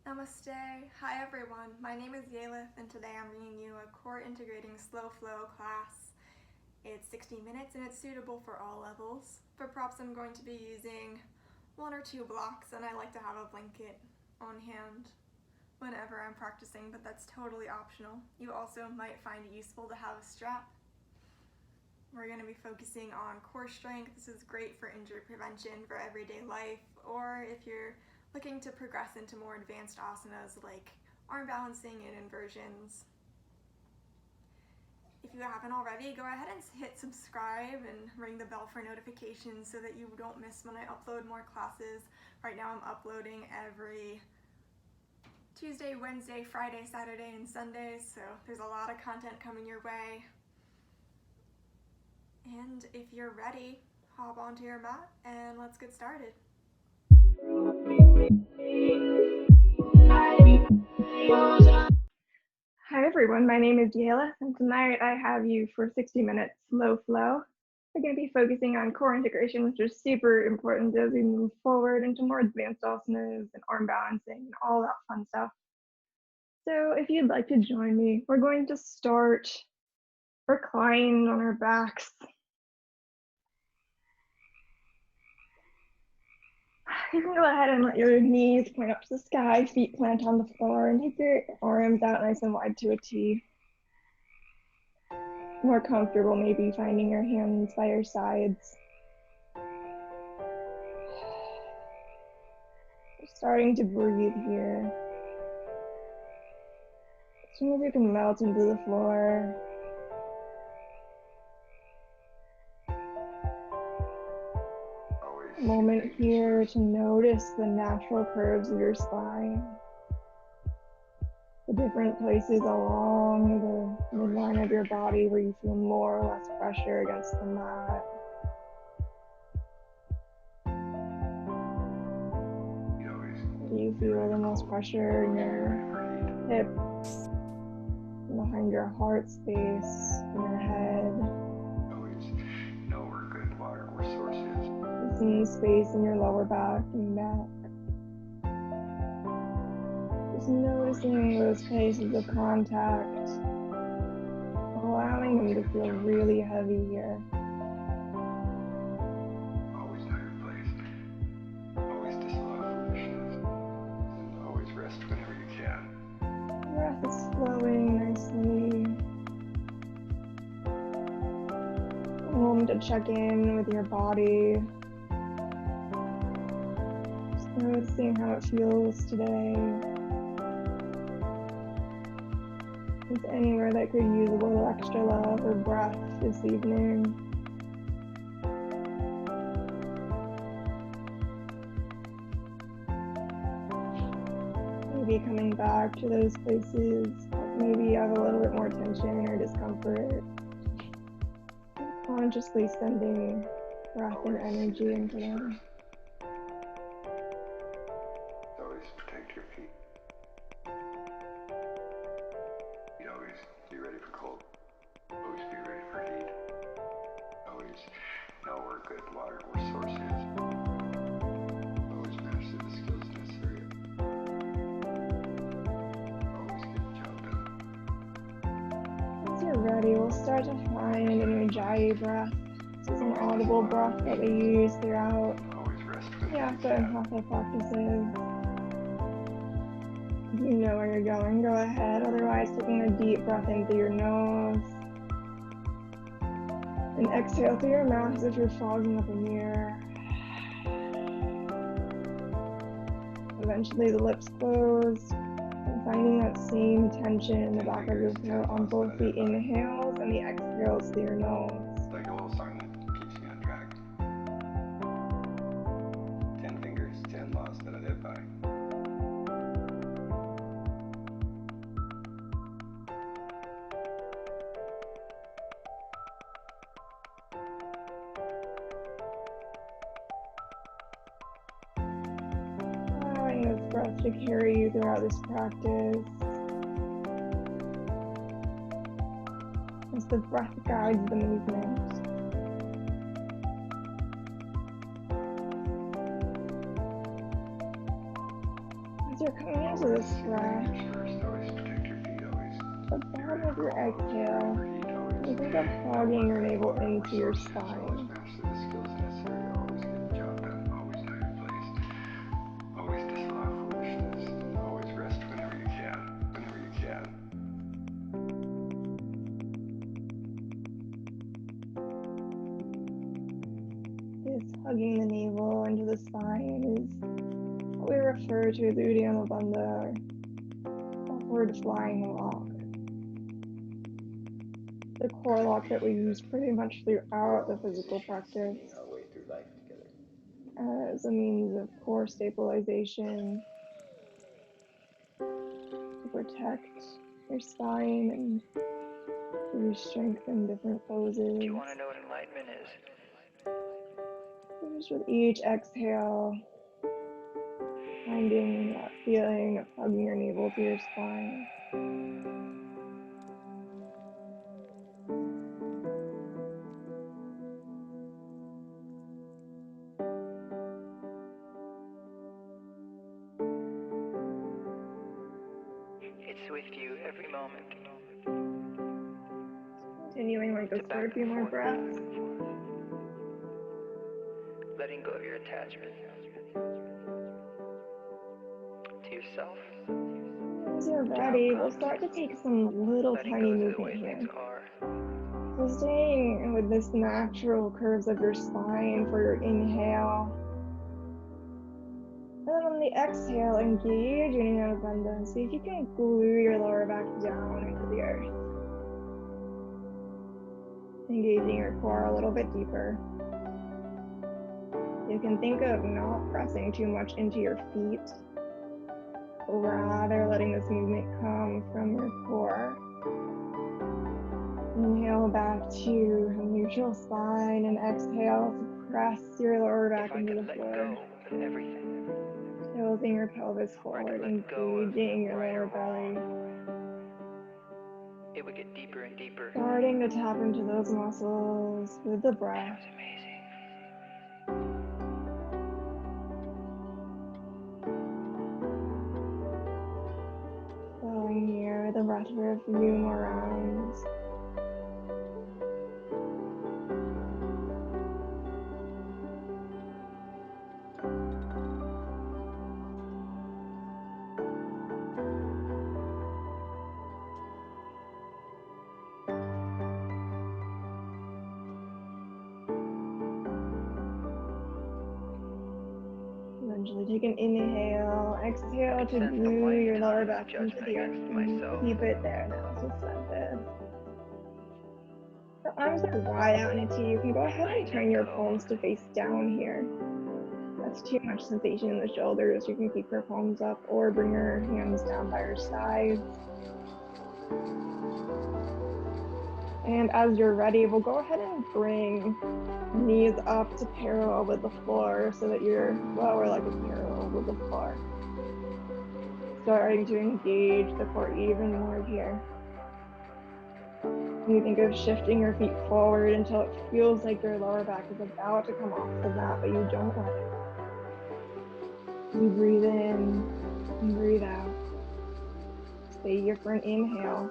Namaste. Hi everyone. My name is Yalith and today I'm bringing you a core integrating slow flow class. It's 60 minutes and it's suitable for all levels. For props I'm going to be using 1 or 2 blocks, and I like to have a blanket on hand whenever I'm practicing, but that's totally optional. You also might find it useful to have a strap. We're going to be focusing on core strength. This is great for injury prevention for everyday life, or if you're looking to progress into more advanced asanas like arm balancing and inversions. If you haven't already, go ahead and hit subscribe and ring the bell for notifications so that you don't miss when I upload more classes. Right now I'm uploading every Tuesday, Wednesday, Friday, Saturday, and Sunday, so there's a lot of content coming your way. And if you're ready, hop onto your mat and let's get started. Hi everyone, my name is Yalith, and tonight I have you for 60 minutes slow flow. We're going to be focusing on core integration, which is super important as we move forward into more advanced asanas and arm balancing and all that fun stuff. So if you'd like to join me, we're going to start reclined on our backs. You can go ahead and let your knees point up to the sky, feet plant on the floor, and take your arms out nice and wide to a T. More comfortable, maybe finding your hands by your sides. You're starting to breathe here. As soon as you can melt into the floor. Moment here to notice the natural curves of your spine, the different places along the midline of your body where you feel more or less pressure against the mat. Do you feel the most pressure in your hips, behind your heart space, in your head? Some space in your lower back and neck. Just noticing those places of contact, allowing them to feel really heavy here. Always know your place. Always disallow foolishness. And always rest whenever you can. The breath is flowing nicely. A moment to check in with your body. Noticing how it feels today. Is anywhere that could use a little extra love or breath this evening? Maybe coming back to those places, maybe you have a little bit more tension or discomfort. Consciously sending breath and energy into them. Protect your feet. You always be ready for cold. Always be ready for heat. Always know where good water or source is. Always master the skills necessary. Always get the job done. Once you're ready, we'll start to find an ujjayi breath. This is an audible breath that we use throughout hatha and hatha practices. If you know where you're going, go ahead. Otherwise, taking a deep breath in through your nose. And exhale through your mouth as if you're fogging up a mirror. Eventually the lips close. And finding that same tension in the back of your throat on both the inhales and the exhales through your nose. Like a little song that keeps me on track. 10 fingers, 10 laws that I live by. Breath to carry you throughout this practice. As the breath guides the movement. As you're coming into this breath, First, always protect your feet, always the bottom of your exhale, you think of hugging your navel into your spine. master the skills necessary, always get the job done, always know your place, always disallow foolishness, always rest whenever you can, This hugging the navel into the spine is what we refer to as Uddiyana Bandha, or upward flying walk. The core lock that we use pretty much throughout the physical practice our way through life together. as a means of core stabilization to protect your spine and give you strength in different poses. Do you want to know what enlightenment is? Just with each exhale, finding that feeling of hugging your navel to your spine. It's with you every moment. Continuing like this for a few more breaths. Letting go of your attachment to yourself. As you're ready, we'll start to take some little Letting tiny go to the movement way here. things are. So staying with this natural curves of your spine for your inhale. And then on the exhale, engage in Uddiyana Bandha. See if you can glue your lower back down into the earth. Engaging your core a little bit deeper. You can think of not pressing too much into your feet, but rather letting this movement come from your core. Inhale back to a neutral spine and exhale to press your lower back If I into could the let floor. go of everything, Tilting your pelvis or I forward, could let go of engaging your right lower or belly. it would get deeper and deeper. Starting to tap into those muscles with the And breath. it's amazing. Flowing here with the breath for a few more rounds. Eventually take an inhale, exhale to Sense the glue white your lower line of back into judgment the earth. against And myself. keep it there now, suspended. The arms are wide out, Niti. You can go ahead and turn your palms to face down here. That's too much sensation in the shoulders. You can keep your palms up or bring your hands down by your sides. And as you're ready, we'll go ahead and bring knees up to parallel with the floor so that your lower leg is parallel with the floor. Starting to engage the core even more here. You think of shifting your feet forward until it feels like your lower back is about to come off the mat, but you don't let it. You breathe in and breathe out. Stay here for an inhale.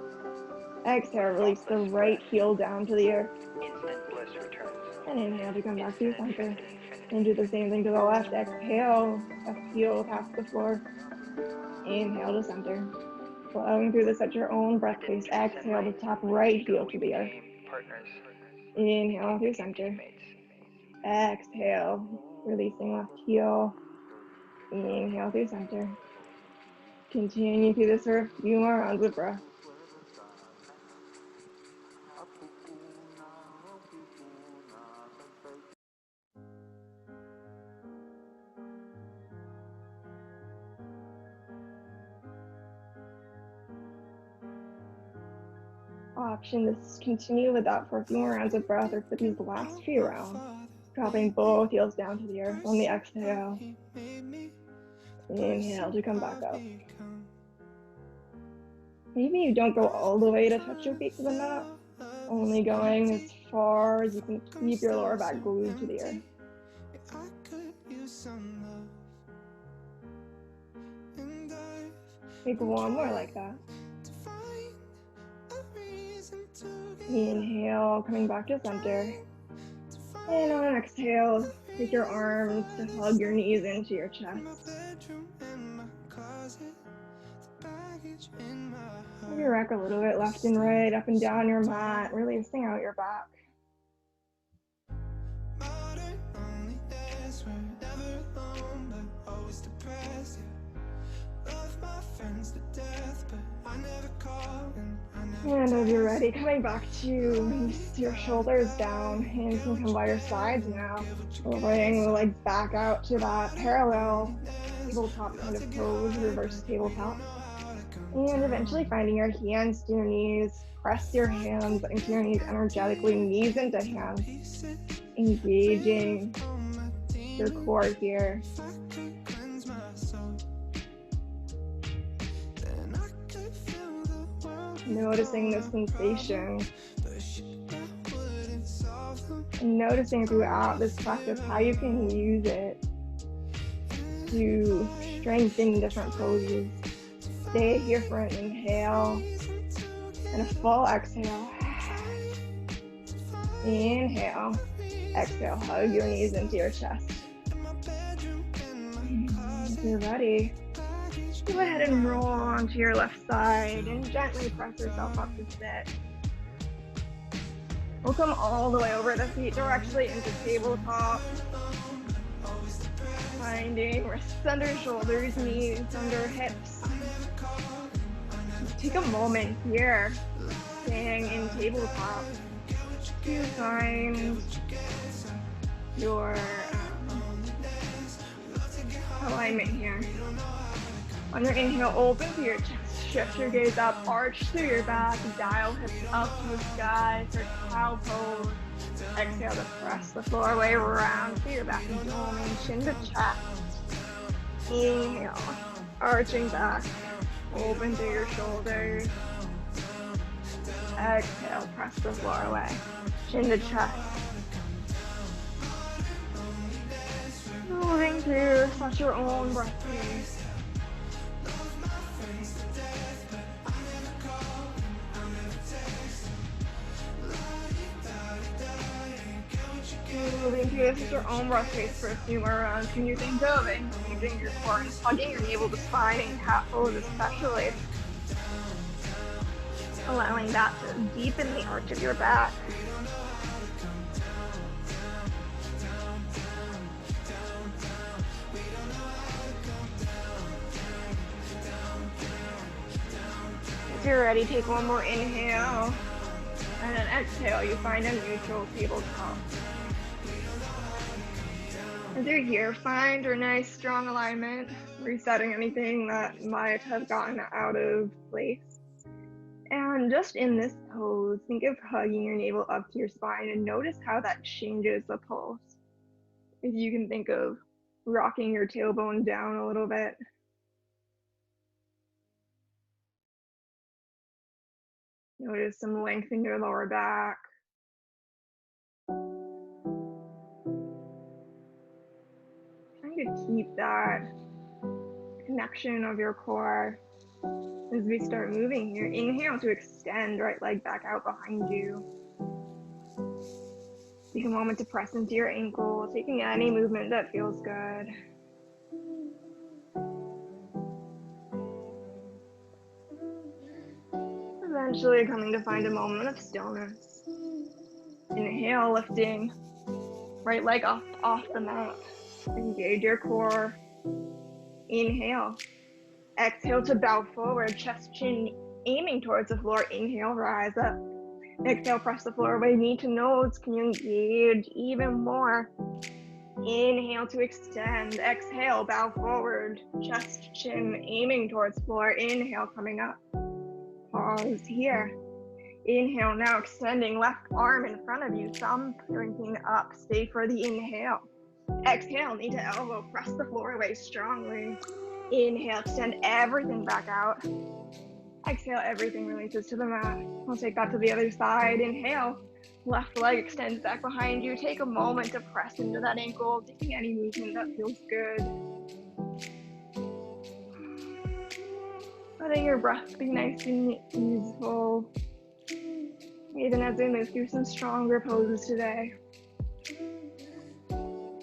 Exhale, release the right heel down to the earth. Instant bliss returns. And inhale to come back to Instant center. infinity. And do the same thing to the left. Exhale, left heel past the floor. Inhale to center. Flowing through this at your own breath pace. Exhale to tap right heel to the earth. Partners. Inhale through center. Exhale, releasing left heel. Inhale through center. Continue through this for a few more rounds of breath. Option to continue with that for a few more rounds of breath or for these last few rounds. Dropping both heels down to the earth on the exhale. Inhale to come back up. Maybe you don't go all the way to touch your feet to the mat, only going as far as you can keep your lower back glued to the earth. I could use some love, and Take one more like that. Inhale, coming back to center. And on an exhale, take your arms to hug your knees into your chest. Move your rack a little bit left and right, up and down your mat, releasing out your back. And as you're ready, coming back to your shoulders down, hands can come by your sides now. We'll bring the legs back out to that parallel tabletop kind of pose, reverse tabletop. And eventually finding your hands to your knees, press your hands into your knees energetically, knees into hands, engaging your core here. Noticing the sensation. And noticing throughout this practice how you can use it to strengthen different poses. Stay here for an inhale and a full exhale. Inhale, exhale, hug your knees into your chest. If you're ready, go ahead and roll onto your left side and gently press yourself up to sit. We'll come all the way over the feet directly into tabletop. Finding wrists under shoulders, knees under hips. Take a moment here, staying in tabletop, to find your alignment here. On your inhale, open through your chest, shift your gaze up, arch through your back, dial hips up to the sky for cow pose. Exhale to press the floor way around through your back and dome, chin to chest. Inhale, arching back, open through your shoulders. Exhale, press the floor away, chin to chest. Moving through such your own breath pace. Moving through this is your own breath pace for a few more rounds. Can you think of engaging your core and hugging your navel to spine in cat pose especially? Allowing that to deepen the arch of your back. If you're ready, take one more inhale. And then exhale, you find a neutral tabletop. As you're here, find your nice strong alignment, resetting anything that might have gotten out of place. And just in this pose, think of hugging your navel up to your spine and notice how that changes the pulse. If you can think of rocking your tailbone down a little bit. Notice some length in your lower back. Trying to keep that connection of your core as we start moving here. Inhale to extend right leg back out behind you. Take a moment to press into your ankle, taking any movement that feels good. Eventually coming to find a moment of stillness. Inhale, lifting right leg off the mat. Engage your core. Inhale. Exhale to bow forward, chest, chin aiming towards the floor. Inhale, rise up. Exhale, press the floor away, knee to nose. Can you engage even more? Inhale to extend. Exhale, bow forward, chest, chin aiming towards floor. Inhale, coming up. Pause here. Inhale, now extending left arm in front of you, thumb pointing up. Stay for the inhale. Exhale, knee to elbow, press the floor away strongly. Inhale, extend everything back out. Exhale, everything releases to the mat. We'll take that to the other side. Inhale, left leg extends back behind you. Take a moment to press into that ankle, taking any movement that feels good. letting your breath be nice and easeful, even as we move through some stronger poses today.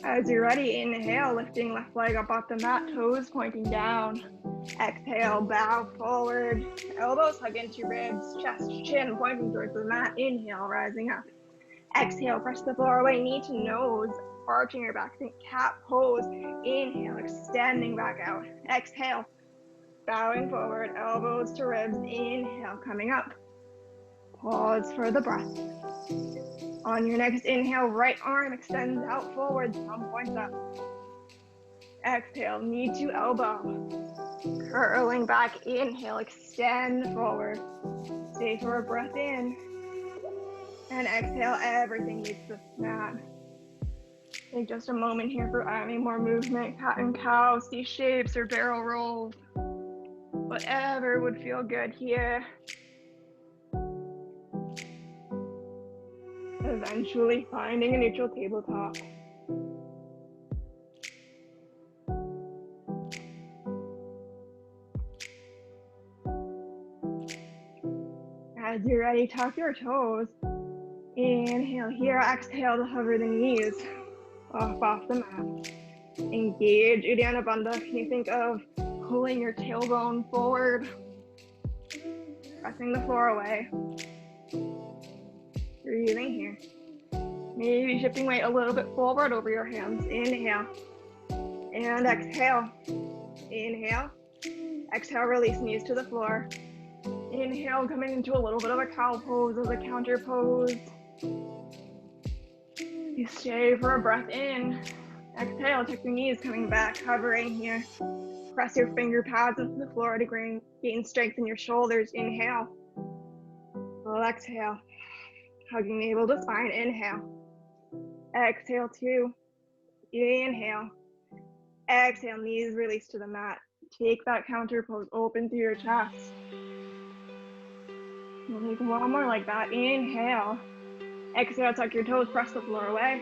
As you're ready, inhale, lifting left leg up off the mat, toes pointing down. Exhale, bow forward, elbows hug into ribs, chest, chin pointing towards the mat. Inhale, rising up. Exhale, press the floor away, knee to nose, arching your back, think cat pose. Inhale, extending back out. Exhale, bowing forward, elbows to ribs. Inhale, coming up. Pause for the breath. On your next inhale, right arm extends out forward, thumb points up. Exhale, knee to elbow. Curling back, inhale, extend forward. Stay for a breath in. And exhale, everything meets the mat. Take just a moment here for any more movement, cat and cow, C shapes, or barrel rolls. Whatever would feel good here. Eventually finding a neutral tabletop. As you're ready, tuck your toes. Inhale here, exhale to hover the knees off the mat. Engage Uddiyana Bandha. Can you think of pulling your tailbone forward, pressing the floor away? Breathing here. Maybe shifting weight a little bit forward over your hands. Inhale and exhale. Inhale. Exhale, release knees to the floor. Inhale, coming into a little bit of a cow pose as a counter pose. You stay for a breath in. Exhale, tuck your knees coming back, hovering here. Press your finger pads into the floor to gain strength in your shoulders. Inhale. Well, exhale. Hugging navel to spine. Inhale. Exhale, 2. Inhale. Exhale, knees release to the mat. Take that counter pose open through your chest. We'll take one more like that. Inhale. Exhale, tuck your toes, press the floor away.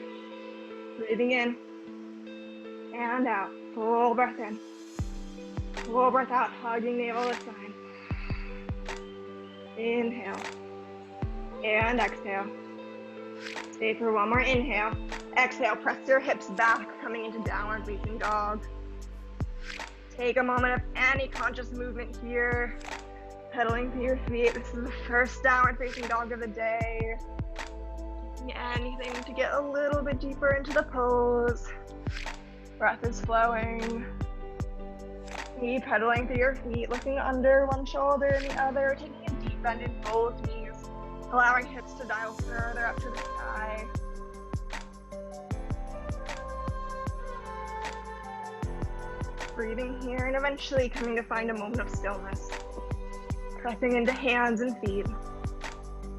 Breathing in. And out. Full breath in. Full breath out, hugging navel to spine. Inhale. And exhale. Stay for one more inhale. Exhale, press your hips back, coming into downward facing dog. Take a moment of any conscious movement here. Pedaling through your feet. This is the first downward facing dog of the day. Anything to get a little bit deeper into the pose. Breath is flowing. Knee pedaling through your feet, looking under one shoulder and the other, taking a deep bend in both knees, allowing hips to dial further up to the sky. Breathing here and eventually coming to find a moment of stillness. Pressing into hands and feet.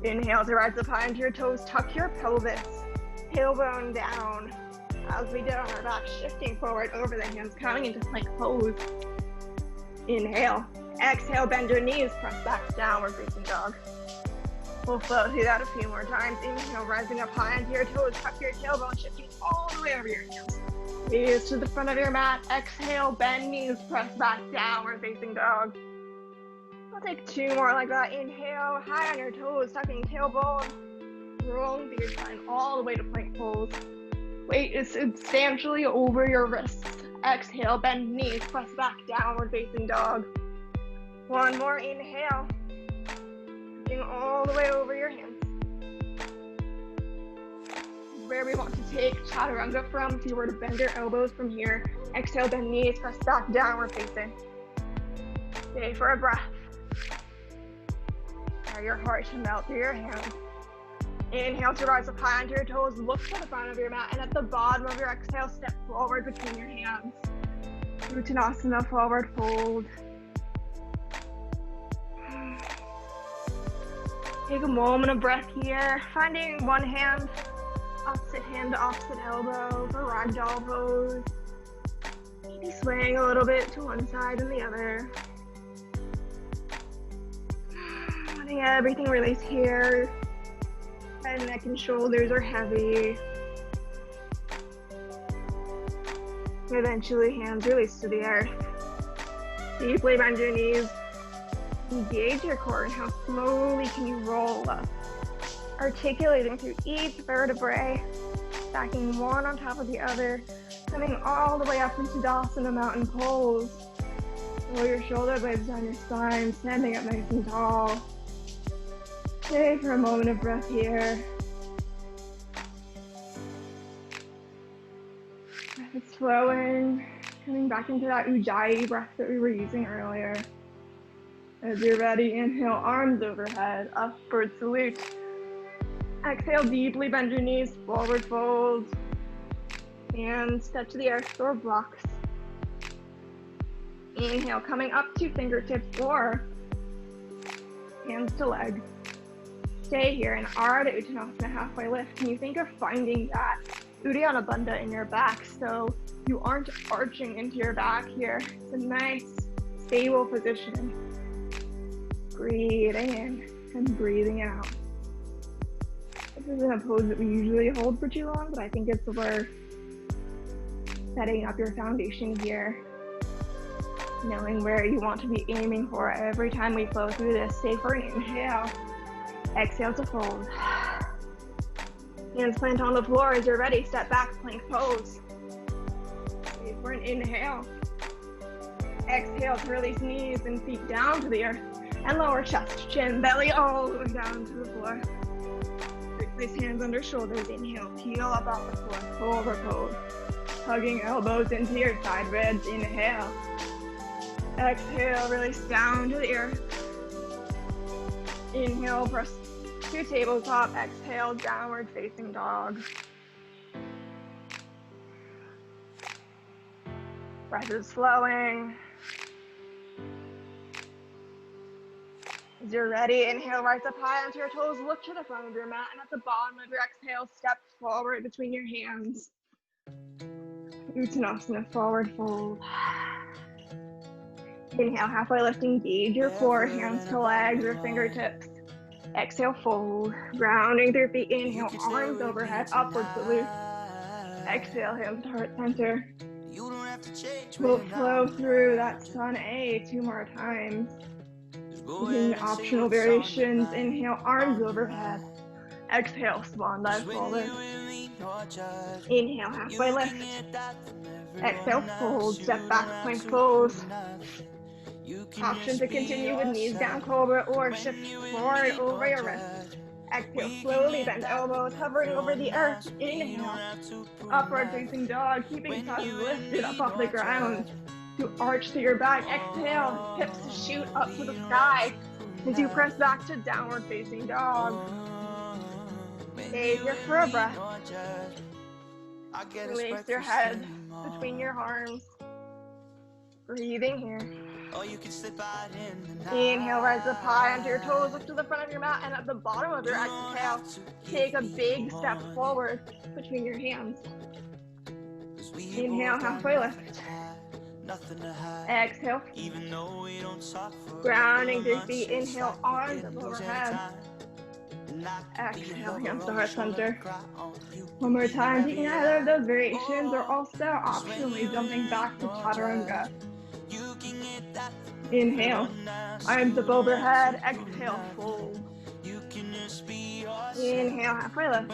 Inhale to rise up high into your toes, tuck your pelvis, tailbone down. As we did on our back, shifting forward over the hands, coming into plank pose. Inhale. Exhale, bend your knees, press back, downward facing dog. We'll flow through that a few more times. Inhale, rising up high into your toes, tuck your tailbone, shifting all the way over your hands. Gaze to the front of your mat. Exhale, bend knees, press back, downward facing dog. I'll take 2 more like that. Inhale, high on your toes, tucking tailbone, rolling through your spine all the way to plank pose. Weight is substantially over your wrists. Exhale, bend knees, press back, downward facing dog. One more inhale, tucking all the way over your hands. Where we want to take chaturanga from, if you were to bend your elbows from here. Exhale, bend knees, press back, downward facing. Stay for a breath. Allow your heart to melt through your hands. Inhale to rise up high onto your toes, look to the front of your mat, and at the bottom of your exhale, step forward between your hands. Uttanasana, forward fold. Take a moment of breath here, finding one hand, opposite hand to opposite elbow for ragdoll pose. Maybe swaying a little bit to one side and the other. Letting everything release here. Head, neck, and shoulders are heavy. Eventually, hands release to the earth. Deeply bend your knees. Engage your core and how slowly can you roll up. Articulating through each vertebrae, stacking one on top of the other, coming all the way up into Asana mountain pose. Roll your shoulder blades down your spine, standing up nice and tall. Stay for a moment of breath here. Breath is flowing, coming back into that Ujjayi breath that we were using earlier. As you're ready, inhale, arms overhead, upward salute. Exhale, deeply bend your knees, forward fold. And step to the earth or blocks. Inhale, coming up to fingertips or hands to legs. Stay here in Ardha Uttanasana, halfway lift. Can you think of finding that Uddiyana Bandha in your back so you aren't arching into your back here? It's a nice, stable position. Breathing in and breathing out. This isn't a pose that we usually hold for too long, but I think it's worth setting up your foundation here. Knowing where you want to be aiming for every time we flow through this. Stay for an inhale. Exhale to fold. Hands plant on the floor as you're ready. Step back, plank pose. Stay for an inhale. Exhale to release knees and feet down to the earth. And lower chest, chin, belly, all the way down to the floor. Place hands under shoulders. Inhale, peel up off the floor. Forward pose. Hugging elbows into your side ribs. Inhale. Exhale, release down to the earth. Inhale, press to tabletop. Exhale, downward facing dog. Breath is flowing. As you're ready, inhale, rise up high onto your toes, look to the front of your mat, and at the bottom of your exhale, step forward between your hands. Uttanasana, forward fold. Inhale, halfway lift, engage your core, hands to legs or fingertips. Exhale, fold, grounding through feet. Inhale, arms overhead, upward salute. Exhale, hands to heart center. We'll flow through that sun A 2 more times. Using optional variations. Inhale, arms overhead. Exhale, swan dive forward. Inhale, halfway lift. Exhale, fold, step back, plank pose. Option to continue with knees down, cobra, or shift forward over your wrist. Exhale, slowly bend elbows, hovering over the earth. Inhale, upward facing dog, keeping thumbs lifted up off the ground. To arch to your back. Exhale, hips shoot up to the sky as you press back to downward facing dog. Stay here for a breath. Release your head between your arms. Breathing here. Inhale, rise up high onto your toes, look to the front of your mat, and at the bottom of your exhale, take a big step forward between your hands. Inhale, halfway lift. Exhale, grounding through feet. Inhale, arms up overhead. Exhale, hands to heart center. One more time, taking either of those variations or also optionally jumping back to chaturanga. Inhale, arms up overhead. Exhale, fold. Inhale, halfway lift.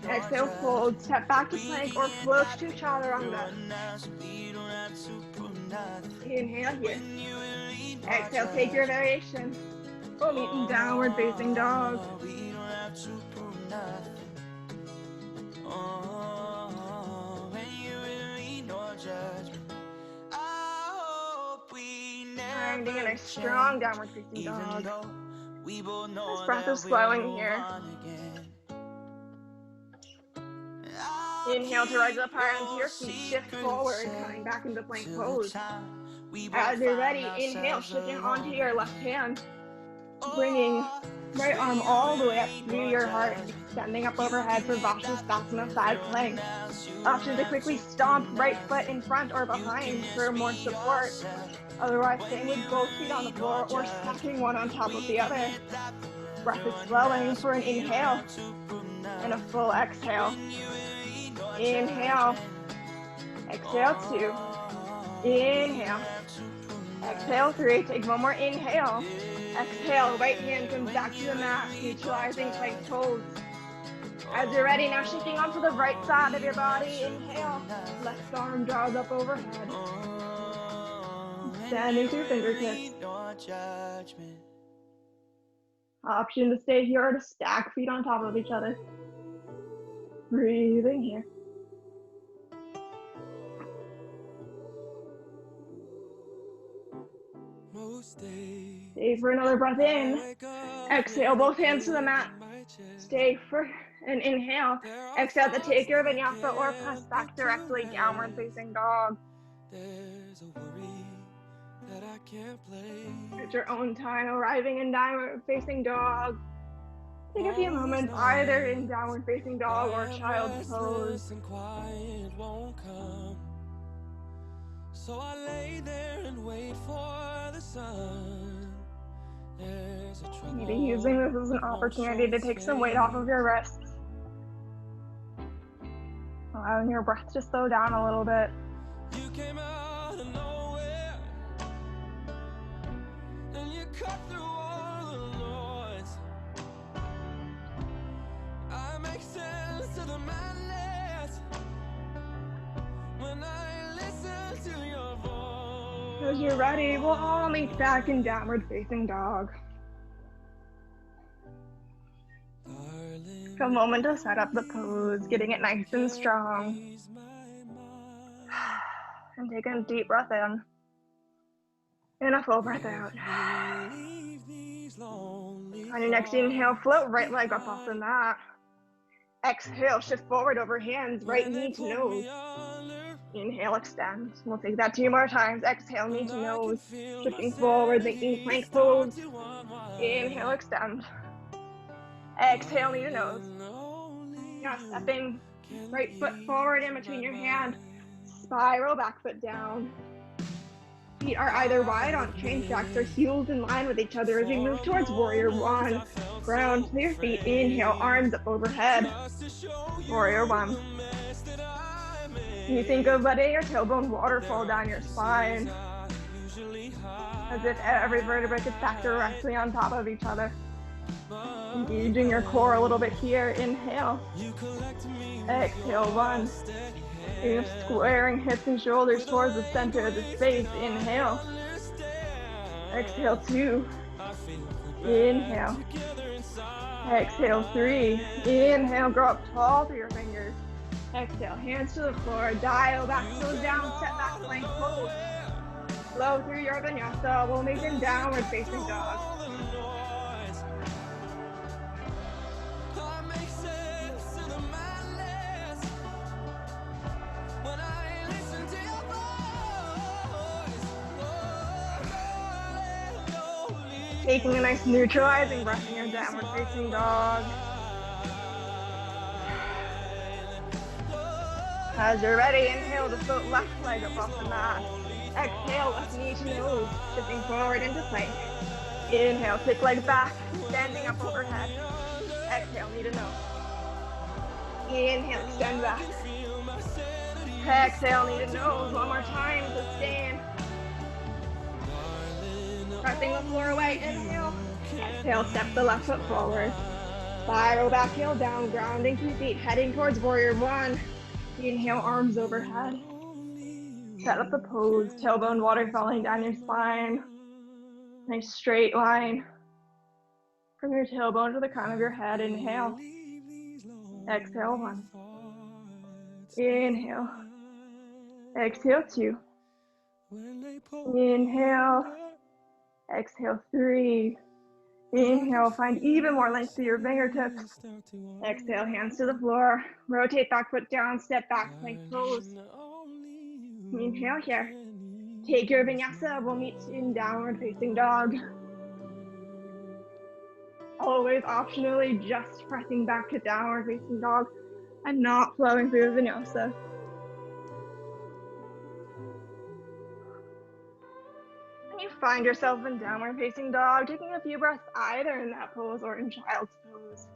Exhale, fold. Step back to plank or float to chaturanga. Inhale here. Exhale, take your variation. We'll meet in downward facing dog. Finding a nice strong downward facing dog. This breath is flowing here. Inhale to rise up high onto your feet. Shift forward, coming back into plank pose. As you're ready, inhale, shifting onto your left hand. Bringing right arm all the way up through your heart. Extending up overhead for Vashisthasana side plank. Option to quickly stomp right foot in front or behind for more support. Otherwise, staying with both feet on the floor or stacking one on top of the other. Breath is flowing for an inhale and a full exhale. Inhale. Exhale, 2. Inhale. Exhale, 3. Take one more inhale. Exhale, right hand comes back to the mat, neutralizing plank pose. As you're ready, now shifting onto the right side of your body. Inhale, left arm draws up overhead. Standing through fingertips. Option to stay here or to stack feet on top of each other. Breathing here. Stay for another breath in. Exhale, both hands to the mat. Stay for an inhale. Exhale to take your vinyasa or press back directly, downward facing dog. At your own time, arriving in downward facing dog. Take a few moments either in downward facing dog or child's pose. So I lay there and wait for the sun. Maybe using this as an opportunity to take some weight off of your wrists. Allowing your breath to slow down a little bit. You came out of nowhere and you cut through all the noise. I make sense to the madness when I listen to your voice. As you're ready, we'll all meet back in downward facing dog. Take a moment to set up the pose, getting it nice and strong. And take a deep breath in. And a full breath out. On your next inhale, float right leg up off the mat. Exhale, shift forward over hands, right knee to nose. Inhale, extend. We'll take that 2 more times. Exhale, knee to nose. Shifting forward, making plank pose. Inhale, extend. Exhale, knee to nose. Now stepping right foot forward in between your hand. Spiral back foot down. Feet are either wide on train tracks or heels in line with each other as we move towards warrior one. Ground to your feet. Inhale, arms up overhead. Warrior one. You think of letting your tailbone waterfall down your spine. As if every vertebrae could stack directly on top of each other. Engaging your core a little bit here. Inhale. Exhale, 1. You're squaring hips and shoulders towards the center of the space. Inhale. Exhale, 2. Inhale. Exhale, 3. Inhale, grow up tall through your fingers. Exhale, hands to the floor. Dial back, toes down, step back, plank pose. Flow through your vinyasa. We'll make them downward facing dog. Taking a nice neutralizing breath in your downward facing dog. As you're ready, inhale to float left leg up off the mat. Exhale, left knee to nose, shifting forward into plank. Inhale, kick leg back, standing up overhead. Exhale, knee to nose. Inhale, extend back. Exhale, knee to nose. One more time, sustain. Pressing the floor away, inhale. Exhale, step the left foot forward. Spiral back, heel down, grounding through feet, heading towards warrior one. Inhale, arms overhead. Set up the pose, tailbone water falling down your spine. Nice straight line. From your tailbone to the crown of your head, inhale. Exhale, 1. Inhale. Exhale, 2. Inhale. Exhale, 3. Inhale, find even more length through your fingertips. Exhale, hands to the floor. Rotate back foot down, step back, plank pose. Inhale here. Take your vinyasa, we'll meet in downward facing dog. Always optionally just pressing back to downward facing dog and not flowing through the vinyasa. You find yourself in downward facing dog, taking a few breaths either in that pose or in child's pose.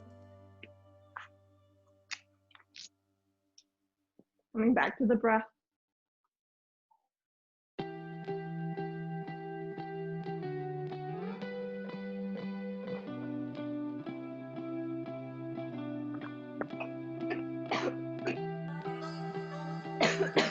Coming back to the breath. As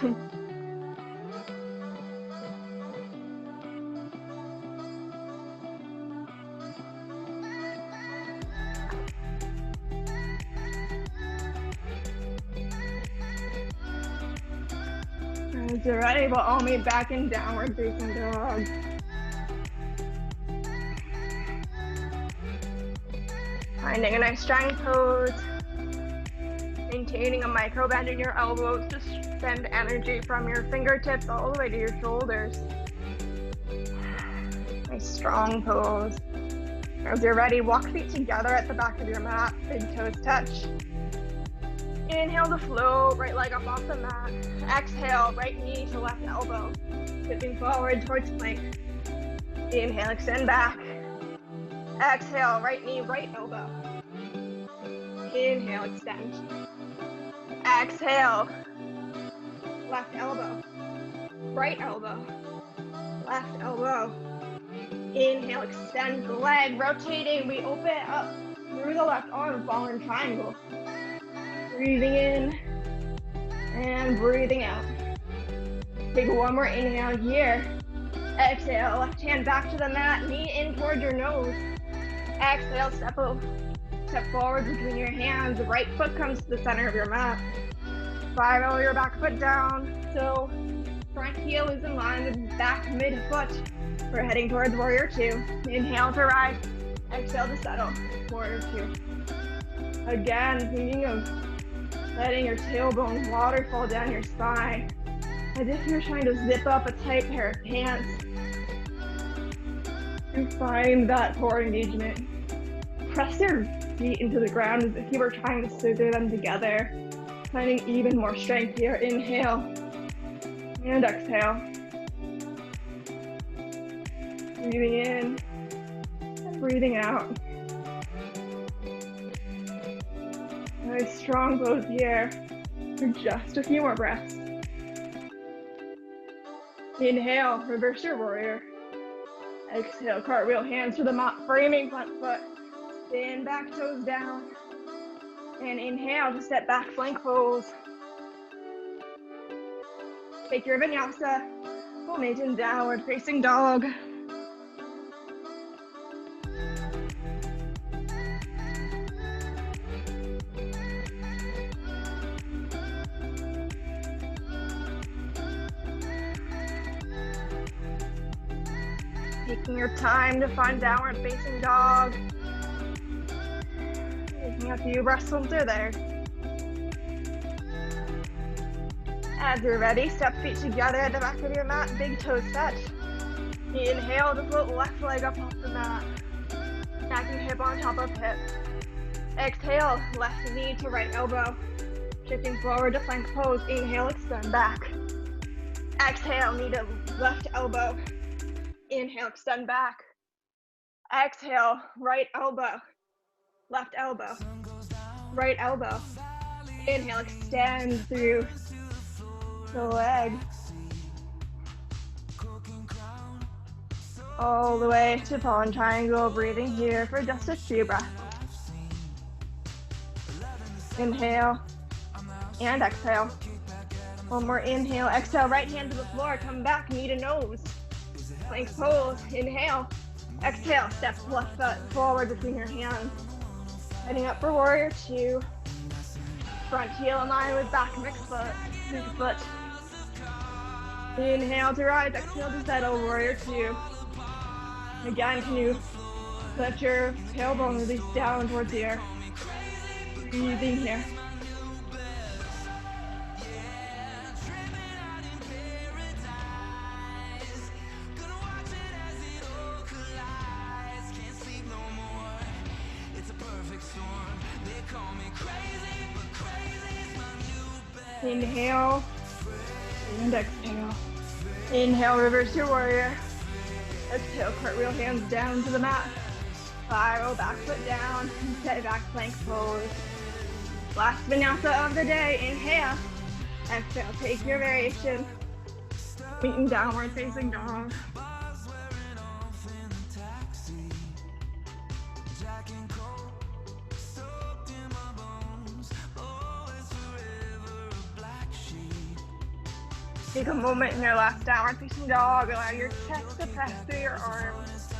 you're ready, we'll all meet back in downward facing dog. Finding a nice strong pose. Maintaining a micro bend in your elbows to send energy from your fingertips all the way to your shoulders. Nice strong pose. As you're ready, walk feet together at the back of your mat. Big toes touch. Inhale to float, right leg up off the mat. Exhale, right knee to left elbow. Tipping forward towards plank. Inhale, extend back. Exhale, right knee, right elbow. Inhale, extend. Exhale, left elbow, right elbow, left elbow. Inhale, extend the leg, rotating. We open up through the left arm, fallen triangle. Breathing in and breathing out. Take one more inhale here. Exhale, left hand back to the mat, knee in toward your nose. Exhale, step forward between your hands. The right foot comes to the center of your mat. Spiral your back foot down. So front heel is in line with back midfoot. We're heading towards warrior two. Inhale to rise. Exhale to settle. Warrior two. Again, thinking of letting your tailbone waterfall down your spine, as if you're trying to zip up a tight pair of pants. And find that core engagement. Press your feet into the ground as if you were trying to scissor them together. Finding even more strength here. Inhale and exhale. Breathing in and breathing out. Nice strong pose here for just a few more breaths. Inhale, reverse your warrior. Exhale, cartwheel, hands to the mat, framing front foot. Spin back toes down. And inhale to step back, plank pose. Take your vinyasa, formation downward facing dog. Taking your time to find downward facing dog. Taking a few breaths once you're there. As you're ready, step feet together at the back of your mat, big toes touch. Inhale to float left leg up off the mat. Stacking hip on top of hip. Exhale, left knee to right elbow. Shifting forward to plank pose. Inhale, extend back. Exhale, knee to left elbow. Inhale, extend back. Exhale, right elbow, left elbow, right elbow. Inhale, extend through the leg. All the way to fallen triangle, breathing here for just a few breaths. Inhale and exhale. One more inhale, exhale, right hand to the floor, come back, knee to nose. Plank pose, inhale, exhale, step left foot forward between your hands. Heading up for warrior two. Front heel in line with back mixed foot, big foot. Inhale to rise, exhale to settle, warrior two. Again, can you let your tailbone release down towards the earth? Breathing here. Inhale and exhale. Inhale, reverse your warrior. Exhale, cartwheel, hands down to the mat. Spiral, back foot down, set back plank pose. Last vinyasa of the day, inhale. Exhale, take your variation. Meeting downward facing dog. Take a moment in your left downward facing dog. Allow your chest to press through your arms.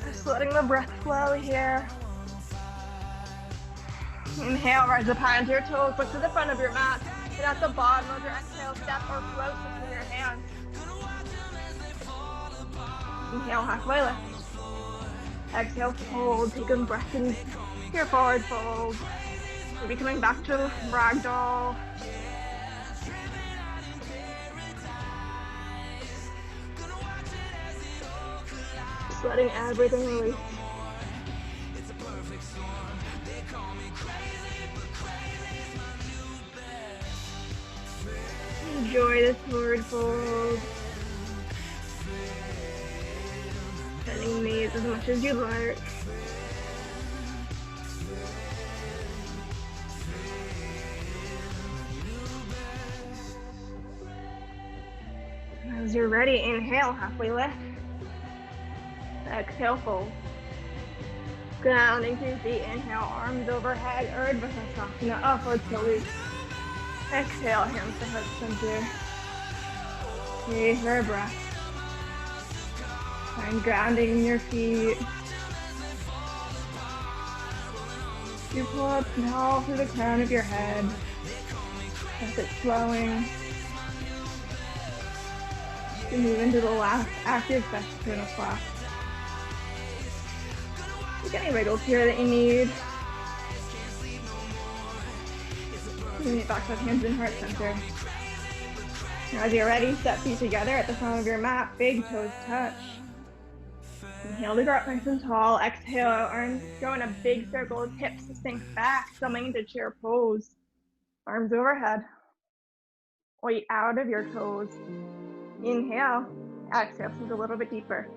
Just letting the breath flow here. Inhale, rise up high onto your toes. Look to the front of your mat. And at the bottom of your exhale, step or float between your hands. Inhale, halfway lift. Exhale, fold. Take a breath in your forward fold. Maybe coming back to ragdoll. Just letting everything release. Enjoy this forward fold. Bending knees as much as you like. As you're ready, inhale, halfway lift. Exhale, fold. Grounding through feet, inhale, arms overhead, Urdhva Hasana, upward salute. Exhale, hands to heart center. Breathe for a breath. Find grounding in your feet. You pull up now through the crown of your head. As it's flowing. You move into the last active session class. Take any wiggles here that you need. Bring it back to hands in heart center. Now as you're ready, step feet together at the front of your mat. Big toes touch. Inhale to grow up nice and tall. Exhale, arms go in a big circle. Hips sink back, coming into chair pose. Arms overhead. Weight out of your toes. Inhale. Exhale, sink a little bit deeper.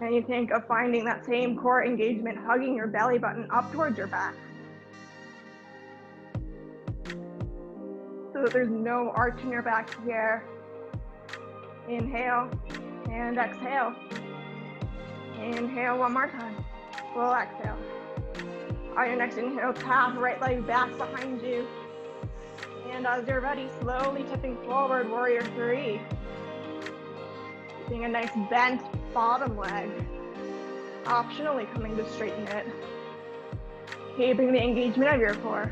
And you think of finding that same core engagement, hugging your belly button up towards your back. So that there's no arch in your back here. Inhale and exhale. Inhale one more time. Full exhale. On your next inhale, tap right leg back behind you. And as you're ready, slowly tipping forward, warrior three. Keeping a nice bent bottom leg. Optionally coming to straighten it. Keeping the engagement of your core.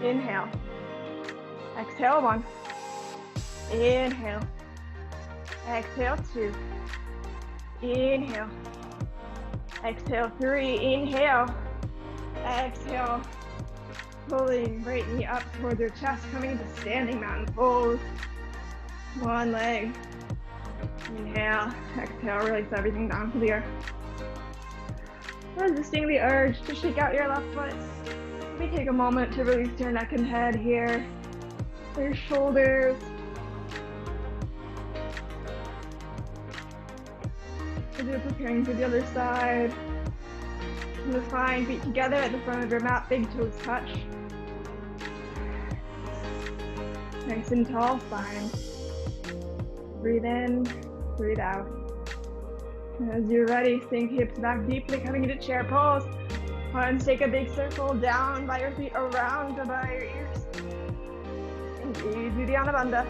Inhale. Exhale one. Inhale. Exhale two. Inhale. Exhale three. Inhale. Exhale. Pulling right knee up towards your chest, coming to standing mountain pose. One leg. Inhale. Exhale. Release everything down to the earth. Resisting the urge to shake out your left foot. Maybe take a moment to release your neck and head here. Your shoulders. As you're preparing for the other side. And the spine, feet together at the front of your mat, big toes touch. Nice and tall spine. Breathe in, breathe out. And as you're ready, sink hips back deeply, coming into chair pose. Arms take a big circle down by your feet, around to by your ears. Engage Uddiyana Bandha.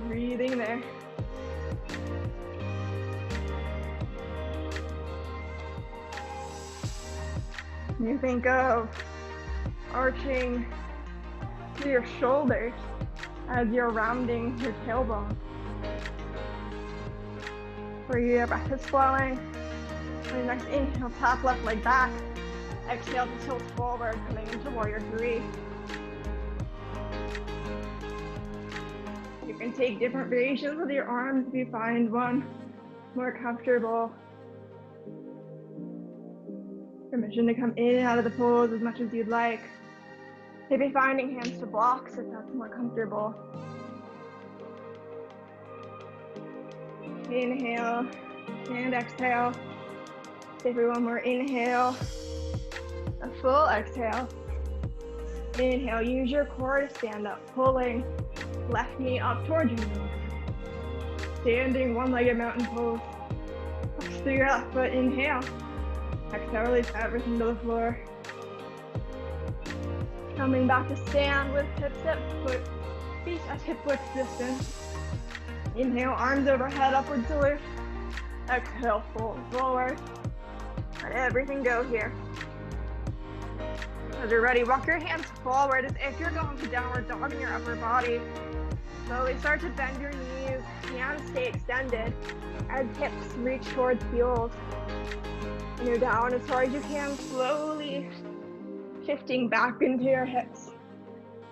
Breathing there. You think of arching to your shoulders as you're rounding your tailbone. Where your breath is flowing. On your next inhale, tap left leg back. Exhale to tilt forward, coming into warrior three. You can take different variations with your arms if you find one more comfortable. Permission to come in and out of the pose as much as you'd like. Maybe finding hands to blocks if that's more comfortable. Inhale and exhale. Take one more inhale. A full exhale. Inhale, use your core to stand up, pulling left knee up towards your nose. Standing one-legged mountain pose. Flex through your left foot, inhale. Exhale, release everything to the floor. Coming back to stand with feet at hip width distance. Inhale, arms overhead, upward to lift. Exhale, fold forward. Let everything go here. As you're ready, walk your hands forward as if you're going to downward dog in your upper body. Slowly start to bend your knees. Hands stay extended as hips reach towards heels. And you're down as far as you can, slowly shifting back into your hips.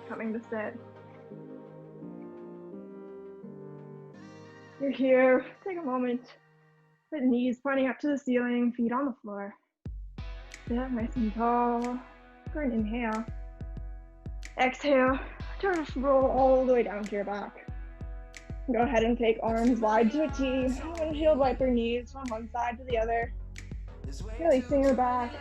Coming to sit. You're here. Take a moment. Put knees pointing up to the ceiling, feet on the floor. Sit nice and tall for an inhale. Exhale, turn to roll all the way down to your back. Go ahead and take arms wide to a T. Windshield wiper knees from one side to the other. Releasing your back.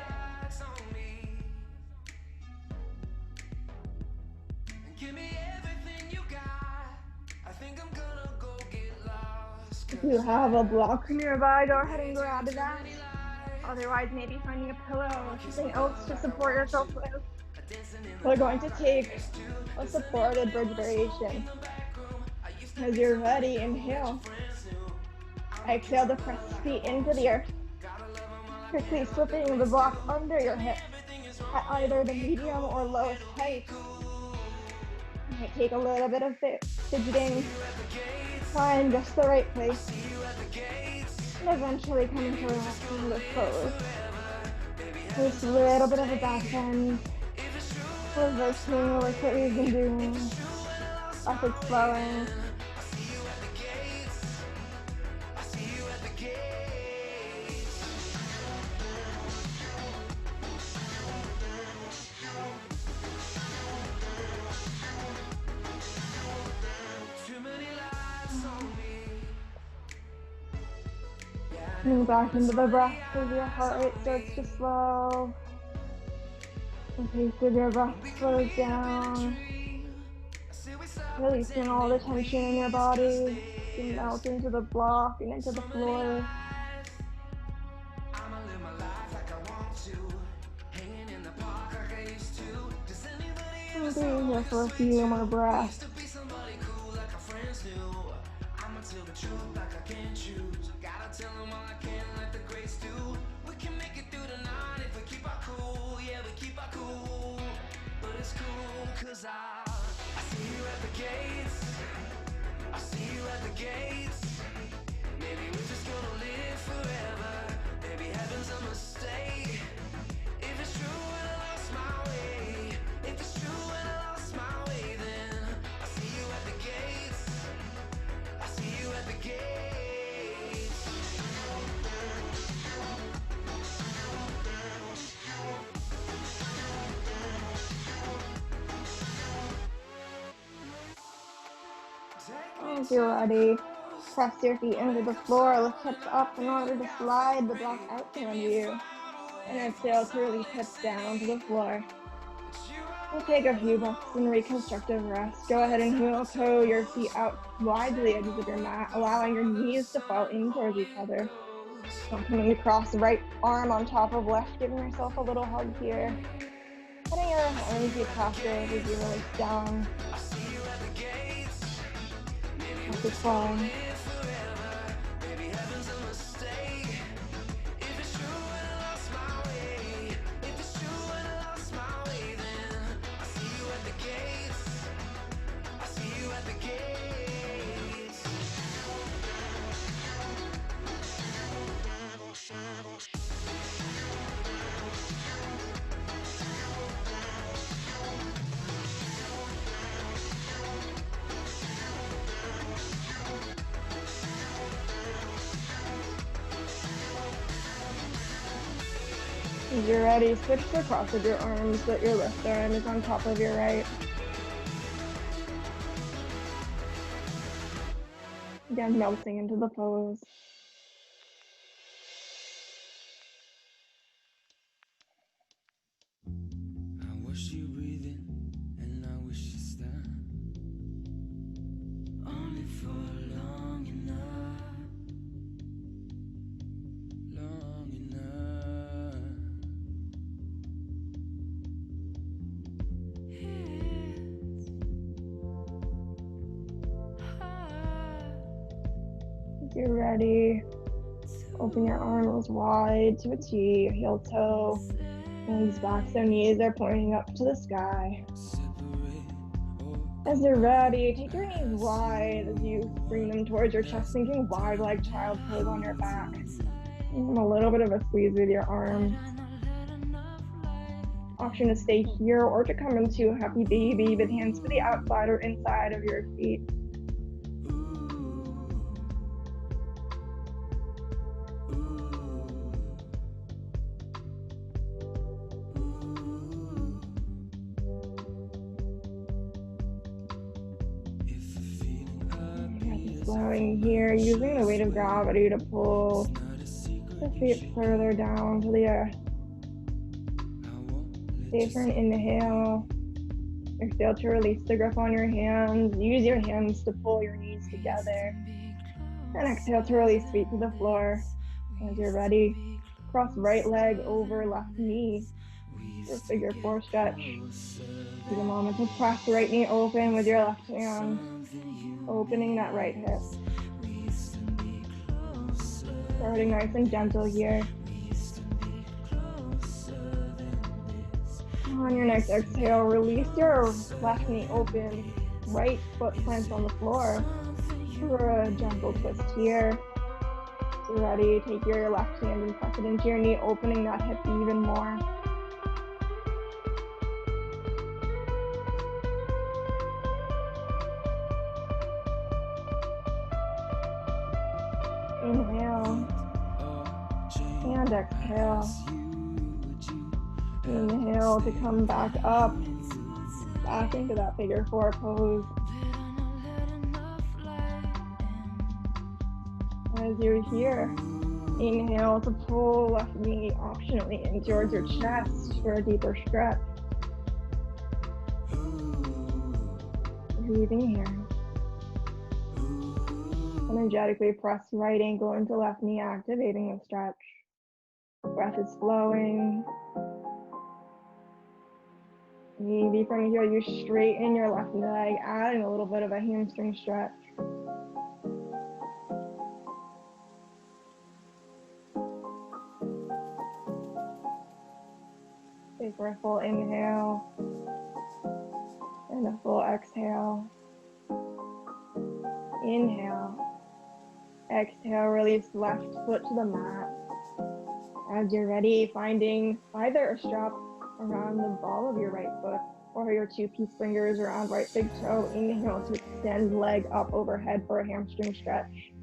If you have a block nearby, go ahead and grab that. Otherwise, maybe finding a pillow or something else to support yourself with. We're going to take a supported bridge variation. As you're ready, inhale. Exhale to press feet into the earth. Quickly slipping the block under your hip at either the medium or lowest height. You might take a little bit of fidgeting. Find just the right place. And eventually coming to relax in the pose. Just a little bit of a back bend. Reversing like what we've been doing. Upward flowing. Coming back into the breath as your heart rate starts to slow. The pace of your breath slows down. Releasing all the tension in your body. You melt into the block and into the floor. And being here for a few more breaths. As you're ready, press your feet into the floor, lift hips up in order to slide the block out from under you. And exhale to release hips down to the floor. We'll take a few breaths in reconstructive rest. Go ahead and heel toe your feet out wide to the edges of your mat, allowing your knees to fall in towards each other. Coming across the right arm on top of left, giving yourself a little hug here. Putting your arms across as you release down. Keep flowing. As you're ready, switch the cross of your arms so that your left arm is on top of your right. Again, melting into the pose. I wish you breathe in and I wish you stand only for long enough. You're ready. Open your arms wide to a T, heel toe, hands back so knees are pointing up to the sky. As you're ready, take your knees wide as you bring them towards your chest, thinking wide like child pose on your back. And a little bit of a squeeze with your arms. Option to stay here or to come into a happy baby with hands to the outside or inside of your feet. Slowing here, using the weight of gravity to pull the feet further down to the earth. Stay for an inhale. Exhale to release the grip on your hands. Use your hands to pull your knees together. And exhale to release feet to the floor. As you're ready, cross right leg over left knee for figure 4 stretch. Take a moment to press right knee open with your left hand, opening that right hip. Starting nice and gentle here. On your next exhale, release your left knee open, right foot plants on the floor for a gentle twist here. So ready, take your left hand and press it into your knee, opening that hip even more. Inhale and exhale. Inhale to come back up, back into that figure 4 pose. As you're here, inhale to pull left knee optionally in towards your chest for a deeper stretch. Breathing here. Energetically press right ankle into left knee, activating the stretch. Breath is flowing. Maybe from here you straighten your left leg, adding a little bit of a hamstring stretch. Take for a full inhale and a full exhale. Inhale. Exhale, release left foot to the mat. As you're ready, finding either a strap around the ball of your right foot or your 2 peace fingers around right big toe. Inhale to extend leg up overhead for a hamstring stretch.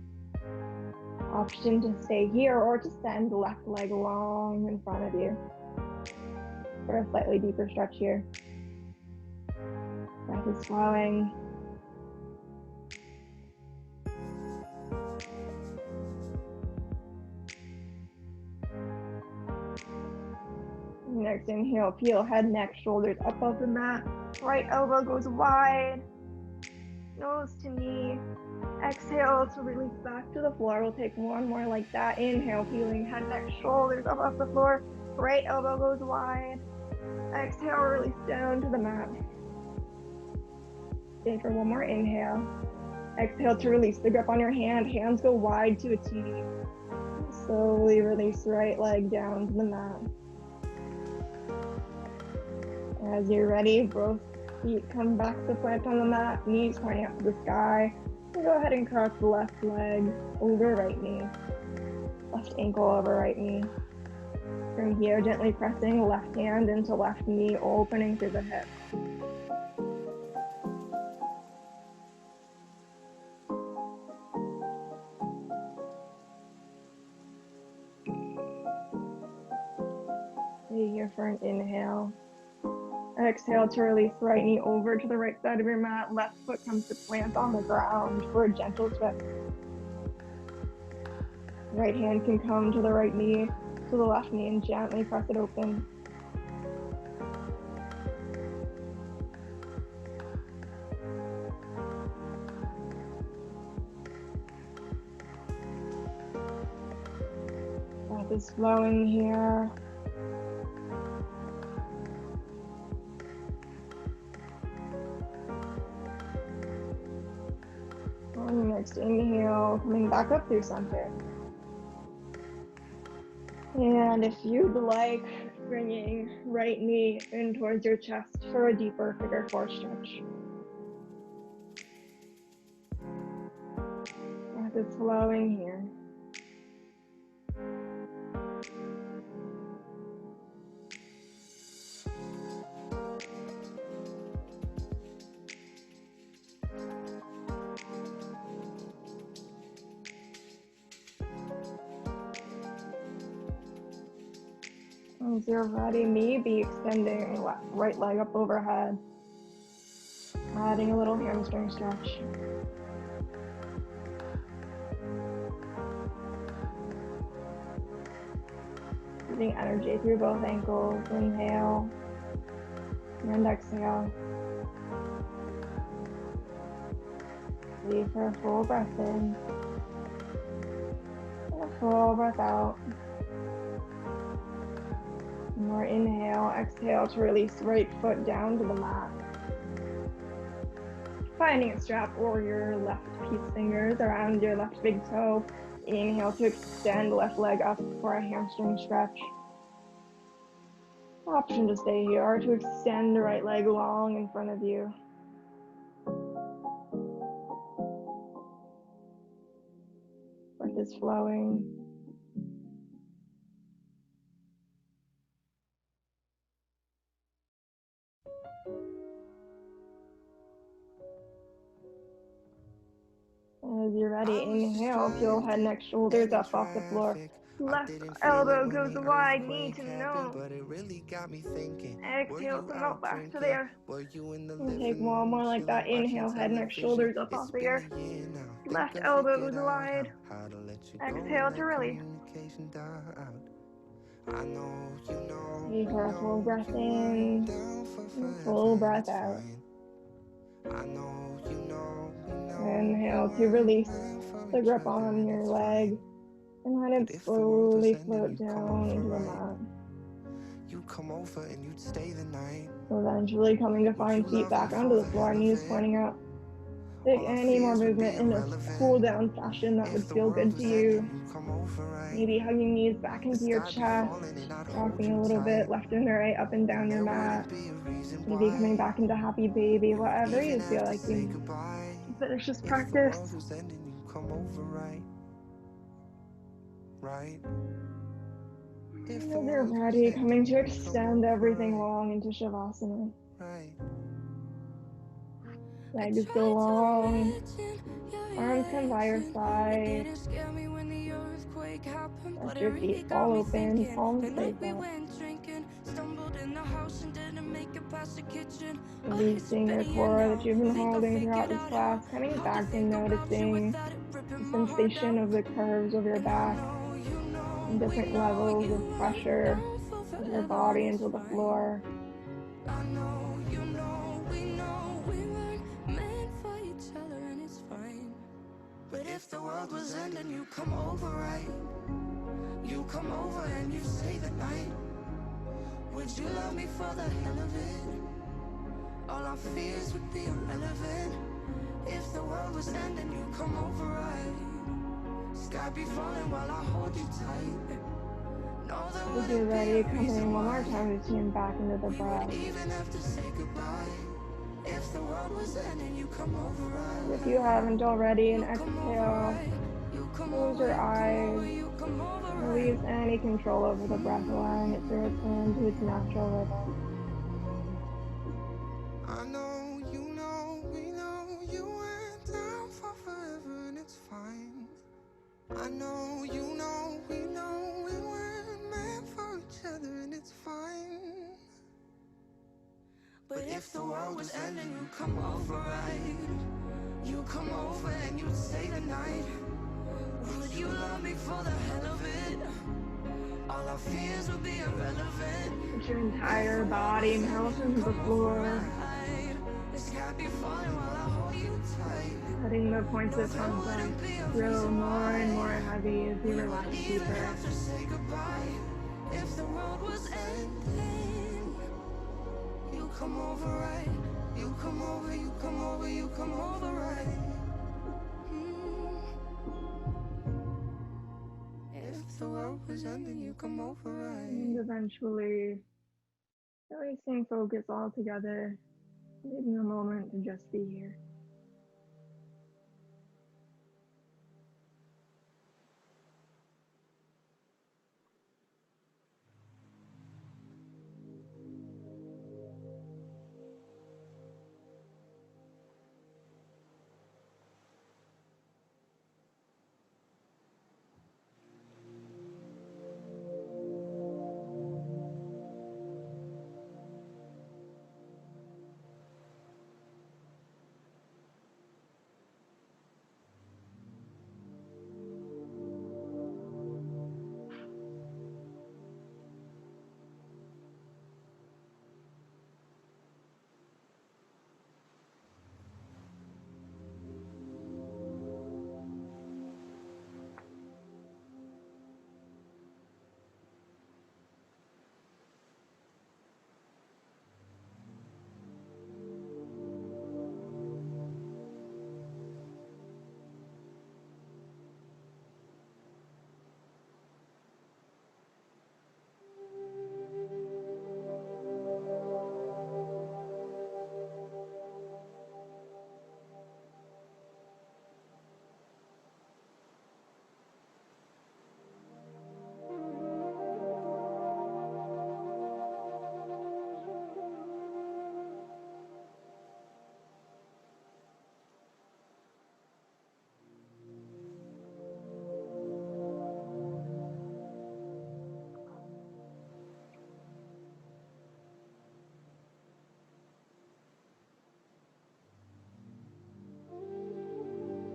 Option to stay here or to send left leg long in front of you for a slightly deeper stretch here. Breath is flowing. Next inhale, peel head, neck, shoulders up off the mat. Right elbow goes wide, nose to knee. Exhale to release back to the floor. We'll take one more like that. Inhale, peeling head, neck, shoulders up off the floor. Right elbow goes wide. Exhale, release down to the mat. Stay for one more inhale. Exhale to release the grip on your hand. Hands go wide to a T. Slowly release right leg down to the mat. As you're ready, both feet come back to plant on the mat, knees pointing up to the sky. And go ahead and cross the left leg over right knee. Left ankle over right knee. From here, gently pressing left hand into left knee, opening through the hip. Stay here for an inhale. Exhale to release right knee over to the right side of your mat. Left foot comes to plant on the ground for a gentle twist. Right hand can come to the right knee, to the left knee, and gently press it open. Breath is flowing here. On your next inhale, coming back up through center. And if you'd like, bringing right knee in towards your chest for a deeper figure four stretch. Breath is flowing here. As you're ready, maybe extending right leg up overhead. Adding a little hamstring stretch. Using energy through both ankles. Inhale and exhale. Leave for a full breath in. And a full breath out. More inhale, exhale to release right foot down to the mat. Finding a strap or your left peace fingers around your left big toe. Inhale to extend left leg up for a hamstring stretch. Option to stay here or to extend the right leg long in front of you. Breath is flowing. As you're ready, inhale, peel head, neck, shoulders up off the floor. Left elbow goes wide, knee to nose. Exhale, come out back to the earth. And take one more like that. Inhale, head, neck, shoulders up off the earth. Left elbow goes wide. Exhale to release. Take a full breath in, and full breath out. Inhale to release the grip on your leg and let it slowly float down into the mat. Eventually coming to find feet back onto the floor, knees pointing out. Take any more movement in a cool down fashion that would feel good to you. Maybe hugging knees back into your chest, rocking a little bit left and right up and down your mat. Maybe coming back into happy baby, whatever you feel like you need. Finish this practice. As you're ready, coming to extend everything long into Shavasana. Legs go long, arms come by your side. Let your feet fall open, palms face up. Releasing the core that you've been holding throughout this class, coming back and noticing the sensation of the curves of your back and different levels of pressure of your body into the floor. But if the world was ending, you come over, right? You come over and you stay the night. Would you love me for the hell of it? All our fears would be irrelevant. If the world was ending, you come over, right? Sky be falling while I hold you tight. As you're ready, coming one more time to tune back into the breath. Even have to say goodbye. If the world was ending, you come over, right? If you haven't already, and exhale, close your eyes, release any control over the breath, allowing it to return to its natural rhythm. I know, you know, we know you went down for forever and it's fine. I know, you know, we know we weren't meant for each other and it's fine. But if the world was ending, you come over, right? You come over and you'd stay the night. Would you love me for the hell of it? All our fears would be irrelevant. Let your entire body melt into the floor. Letting the points of contact grow more and more heavy as you relax deeper. If the world was ending, you come over, right? You come over, you come over, you come over, right? the world was ending, you come over right. And eventually, releasing focus altogether, taking a moment to just be here.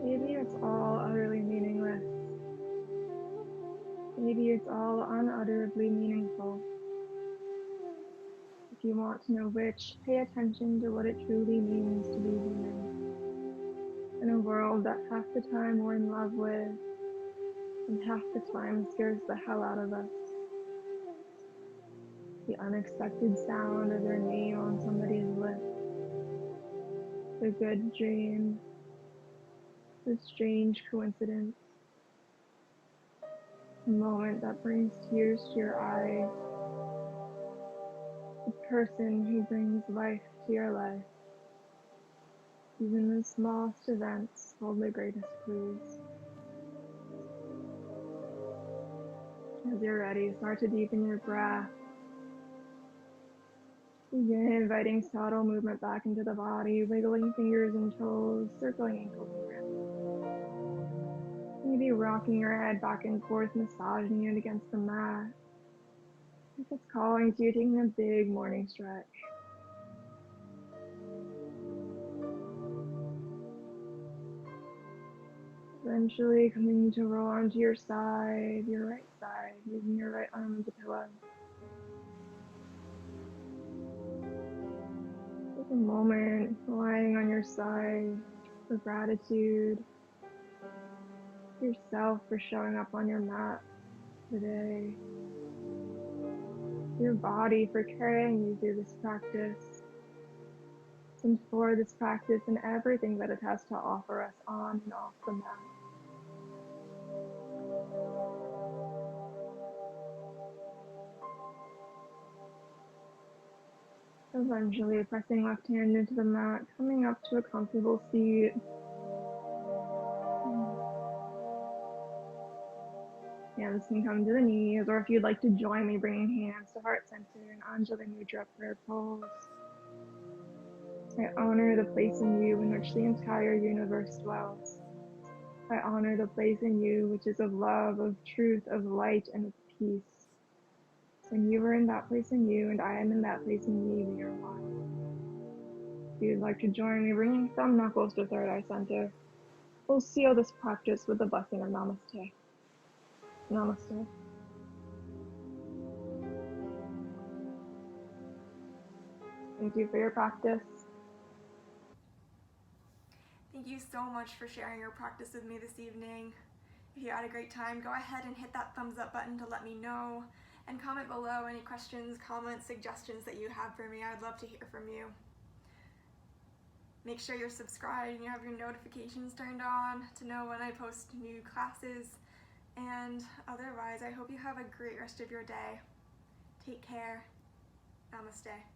Maybe it's all utterly meaningless. Maybe it's all unutterably meaningful. If you want to know which, pay attention to what it truly means to be human. In a world that half the time we're in love with, and half the time scares the hell out of us. The unexpected sound of their name on somebody's lip. The good dream. The strange coincidence. A moment that brings tears to your eyes. The person who brings life to your life. Even the smallest events hold the greatest clues. As you're ready, start to deepen your breath. Begin inviting subtle movement back into the body, wiggling fingers and toes, circling ankles and wrists. Maybe rocking your head back and forth, massaging it against the mat. If it's calling to you, taking a big morning stretch. Eventually coming to roll onto your side, your right side, using your right arm as a pillow. Take a moment lying on your side for gratitude. Yourself for showing up on your mat today. Your body for carrying you through this practice. And for this practice and everything that it has to offer us on and off the mat. Eventually pressing left hand into the mat, coming up to a comfortable seat. Hands can come to the knees, or if you'd like to join me, bringing hands to heart center and Anjali Mudra prayer pose. I honor the place in you in which the entire universe dwells. I honor the place in you which is of love, of truth, of light, and of peace. When you are in that place in you and I am in that place in me, we are one. If you'd like to join me, bringing thumb knuckles to third eye center, we'll seal this practice with the blessing of Namaste. Namaste. Thank you for your practice. Thank you so much for sharing your practice with me this evening. If you had a great time, go ahead and hit that thumbs up button to let me know, and comment below any questions, comments, suggestions that you have for me. I'd love to hear from you. Make sure you're subscribed and you have your notifications turned on to know when I post new classes. And otherwise, I hope you have a great rest of your day. Take care. Namaste.